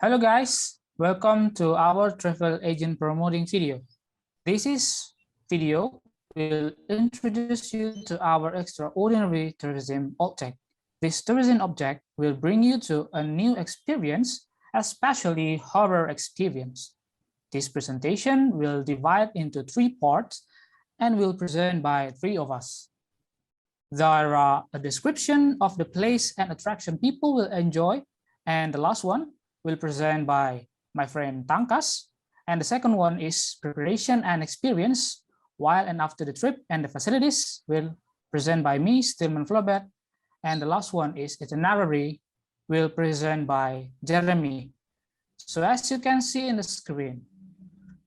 Hello guys, welcome to our travel agent promoting video. This video will introduce you to our extraordinary tourism object. This tourism object will bring you to a new experience, especially horror experience. This presentation will divide into 3 parts and will present by 3 of us. There are a description of the place and attraction people will enjoy, and the last one will present by my friend Tangkas, and the second one is preparation and experience while and after the trip, and the facilities will present by me, Stillman Flobert, and the last one is itinerary will present by Jeremy. So as you can see in the screen,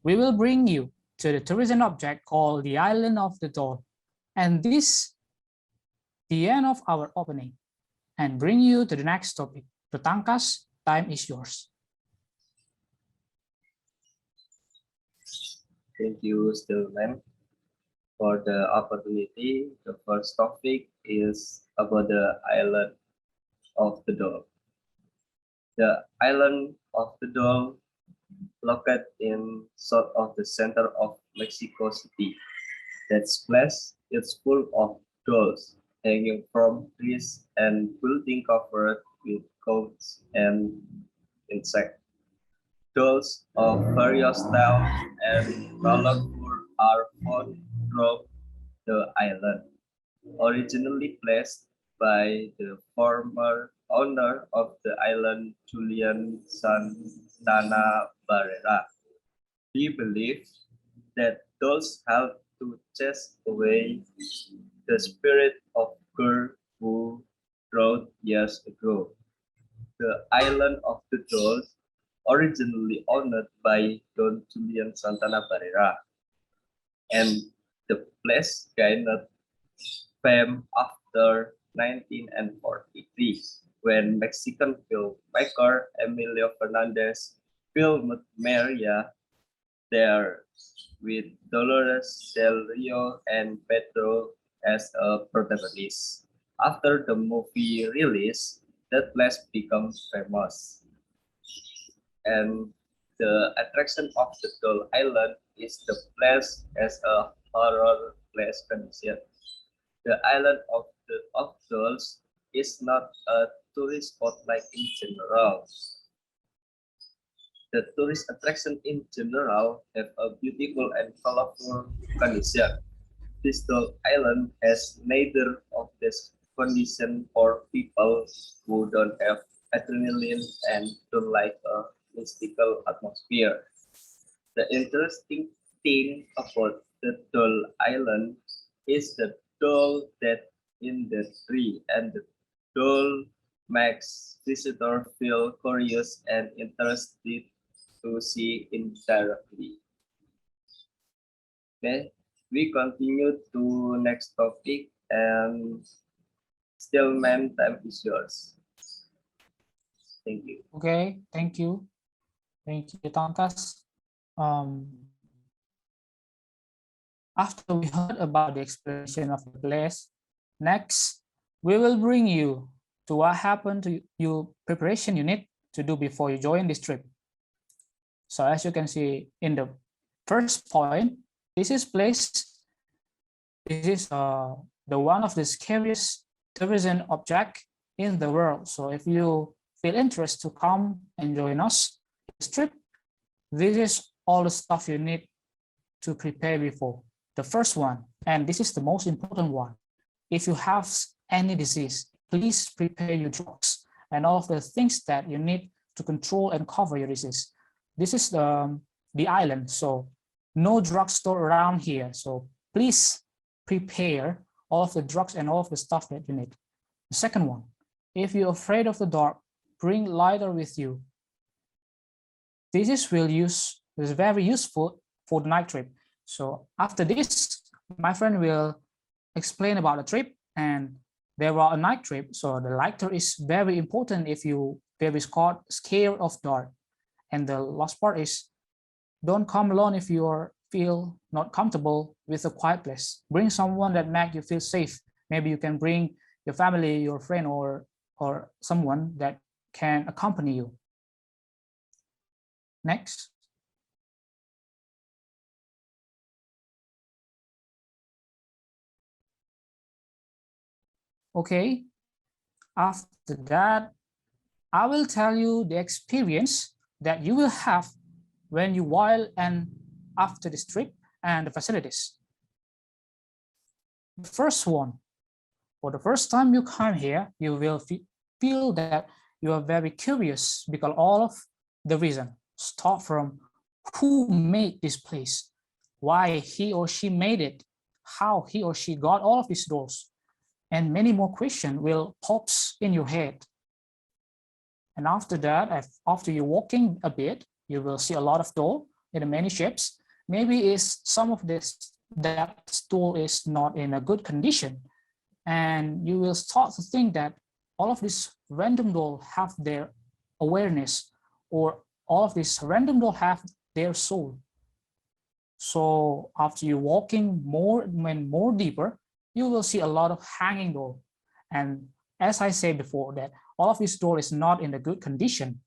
we will bring you to the tourism object called the Island of the Doll, and this the end of our opening, and bring you to the next topic. To Tangkas, time is yours. Thank you, Stillman, for the opportunity. The first topic is about the Island of the Doll. The Island of the Doll, located in south of the center of Mexico City. That place is full of dolls hanging from trees and building covered with coats and insects. Dolls of various styles and colorful are found throughout the island. Originally placed by the former owner of the island, Julian Santana Barrera. He believed that dolls help to chase away the spirit of girl who died years ago. The island of the dolls, originally owned by Don Julian Santana Barrera, and the place gained fame after 1943 when Mexican filmmaker Emilio Fernandez filmed Maria there with Dolores Del Rio and Pedro as a protagonist. After the movie release, that place becomes famous. And the attraction of the Doll Island is the place as a horror place condition. The island of dolls is not a tourist spot like in general. The tourist attraction in general have a beautiful and colorful condition. This doll island has neither of these conditions for people who don't have adrenaline and don't like a mystical atmosphere. The interesting thing about the doll island is the doll that in the tree, and the doll makes visitors feel curious and interested to see indirectly. Okay, we continue to next topic, and Stillman, time is yours. Thank you. Okay, thank you. Thank you, Tangkas. After we heard about the explanation of the place, next we will bring you to what happened to you preparation you need to do before you join this trip. So as you can see in the first point, this is the one of the scariest tourism object in the world. So if you feel interest to come and join us this trip, this is all the stuff you need to prepare before. The first one, and this is the most important one, if you have any disease, please prepare your drugs and all of the things that you need to control and cover your disease. This is the island, so no drugstore around here. So please prepare all of the drugs and all of the stuff that you need. The second one, if you're afraid of the dark, bring lighter with you. This is very useful for the night trip. So after this, my friend will explain about the trip, and there are a night trip. So the lighter is very important if you very scared of dark. And the last part is, don't come alone if you feel not comfortable with a quiet place. Bring someone that make you feel safe. Maybe you can bring your family, your friend, or someone that can accompany you. Next. Okay, after that, I will tell you the experience that you will have when you while and after this trip and the facilities. The first one, for the first time you come here, you will feel that you are very curious because all of the reason start from who made this place, why he or she made it, how he or she got all of these doors, and many more questions will pops in your head. And after that, after you're walking a bit, you will see a lot of door in many shapes. Maybe is some of this that store is not in a good condition, and you will start to think that all of these random doll have their awareness, or all of these random doll have their soul. So after you walking more and more deeper, you will see a lot of hanging doll. And as I said before, that all of this doll is not in a good condition.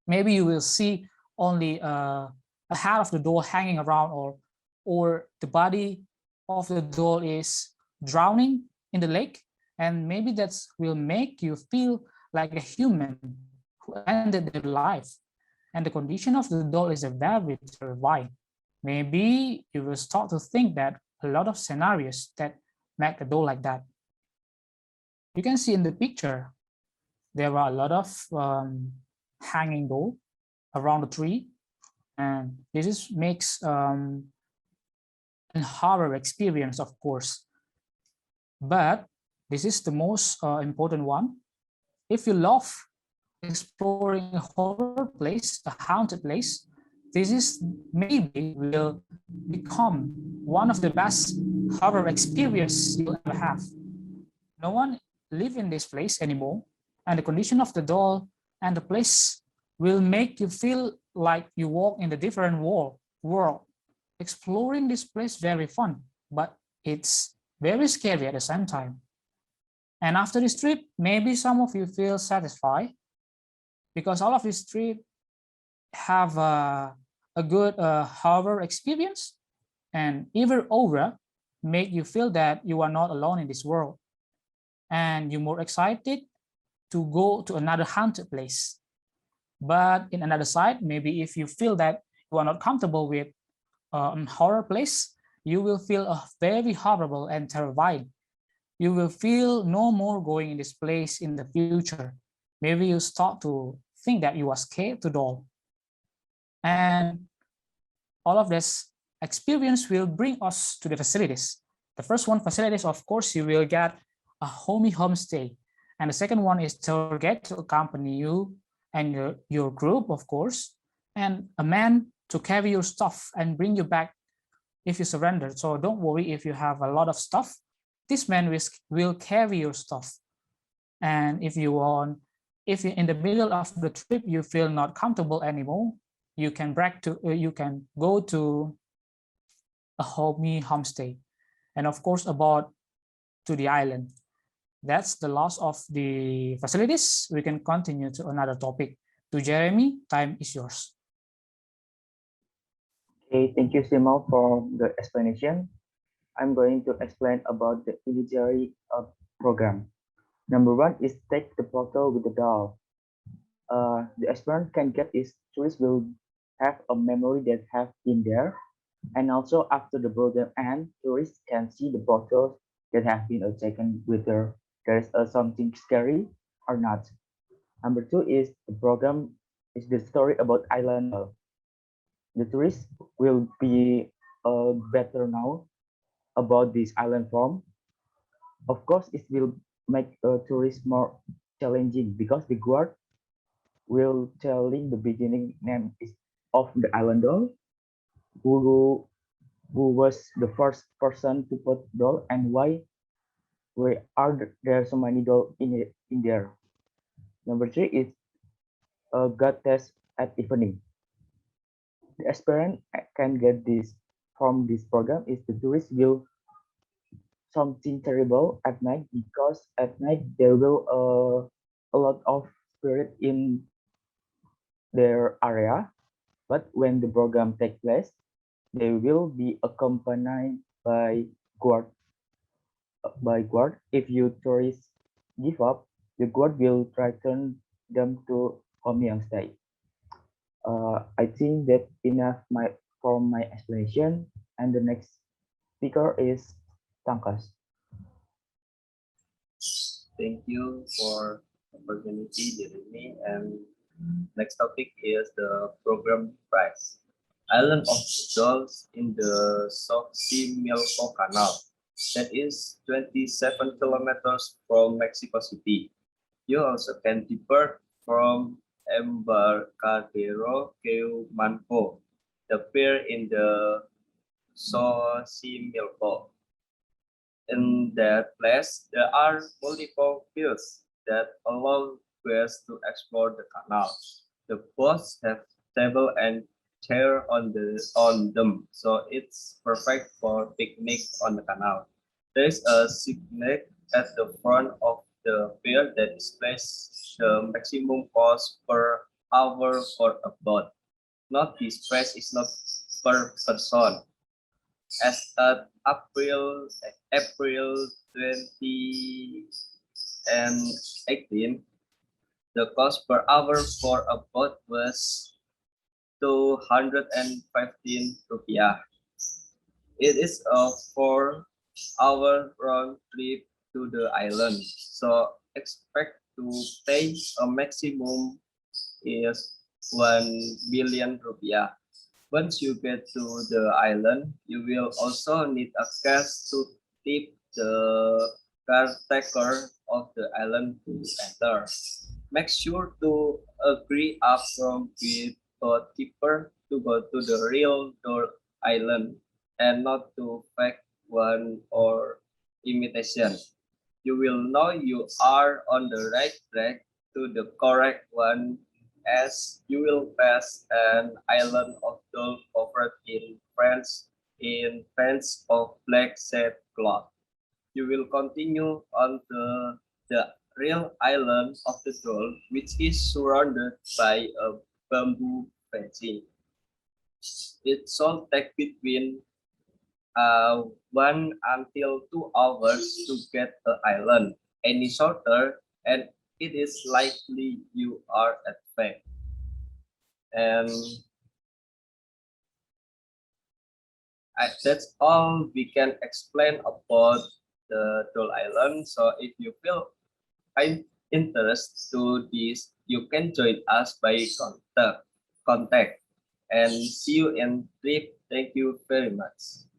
Maybe you will see only a half of the doll hanging around, or the body of the doll is drowning in the lake, and maybe that will make you feel like a human who ended their life. And the condition of the doll is a very terrifying. Maybe you will start to think that a lot of scenarios that make a doll like that. You can see in the picture, there are a lot of hanging doll around the tree, and this makes a horror experience, of course. But this is the most important one. If you love exploring a horror place, a haunted place, this is maybe will become one of the best horror experience you'll ever have. No one live in this place anymore, and the condition of the doll and the place will make you feel like you walk in a different world. Exploring this place very fun, but it's very scary at the same time. And after this trip, maybe some of you feel satisfied because all of this trip have a good horror experience, and even over make you feel that you are not alone in this world, and you're more excited to go to another haunted place. But in another side, maybe if you feel that you are not comfortable with a horror place, you will feel very horrible and terrifying. You will feel no more going in this place in the future. Maybe you start to think that you are scared to doll. And all of this experience will bring us to the facilities. The first one, facilities, of course, you will get a homestay. And the second one is tour guide to accompany you and your group, of course, and a man to carry your stuff and bring you back if you surrender. So don't worry if you have a lot of stuff. This man will carry your stuff. And if you in the middle of the trip you feel not comfortable anymore, you can go to a homestay. And of course, about to the island. That's the last of the facilities. We can continue to another topic. To Jeremy, time is yours. Okay, thank you, Simon, for the explanation. I'm going to explain about the military program. Number one is take the photo with the doll. The experience can get is tourists will have a memory that have been there, and also after the program end, tourists can see the photos that have been taken, whether there is something scary or not. Number two is the program is the story about island doll. The tourists will be better now about this island form. Of course, it will make tourists more challenging because the guard will telling the beginning name is of the island doll, who was the first person to put doll, and why are there so many doll in there. Number three is a god test at evening. The aspirant can get this from this program is the tourists will something terrible at night, because at night there will a lot of spirit in their area, But when the program takes place, they will be accompanied by guard. If you tourists give up, the guard will return them to homeostay. I think that enough for my explanation, and the next speaker is Tangkas. Thank you for opportunity, Jeremy. And next topic is the program price. Island of Dolls in the Xochimilco Canal. That is 27 kilometers from Mexico City. You also can depart from Embarcadero Manco, the pier in the Xochimilco. In that place, there are multiple piers that allow guests to explore the canal. The boats have table and chair on them, so it's perfect for picnic on the canal. There is a signet at the front of the pier that displays the maximum cost per hour for a boat. Not this price is not per person. As at April 20 and 18, the cost per hour for a boat was 215 rupiah. It is a 4-hour round trip to the island, so expect to pay a maximum is 1 billion rupiah. Once you get to the island, you will also need a cash to tip the caretaker of the island to enter. Make sure to agree upfront with the keeper to go to the real door island and not to fake one or imitation. You will know you are on the right track to the correct one as you will pass an island of gold covered in fence of black sackcloth. You will continue on the real island of the doll, which is surrounded by a bamboo fencing. It shall take between 1 until 2 hours to get the island. Any shorter, and it is likely you are at fact. And that's all we can explain about the Doll Island. So if you feel interest to this, you can join us by contact. And see you in trip. Thank you very much.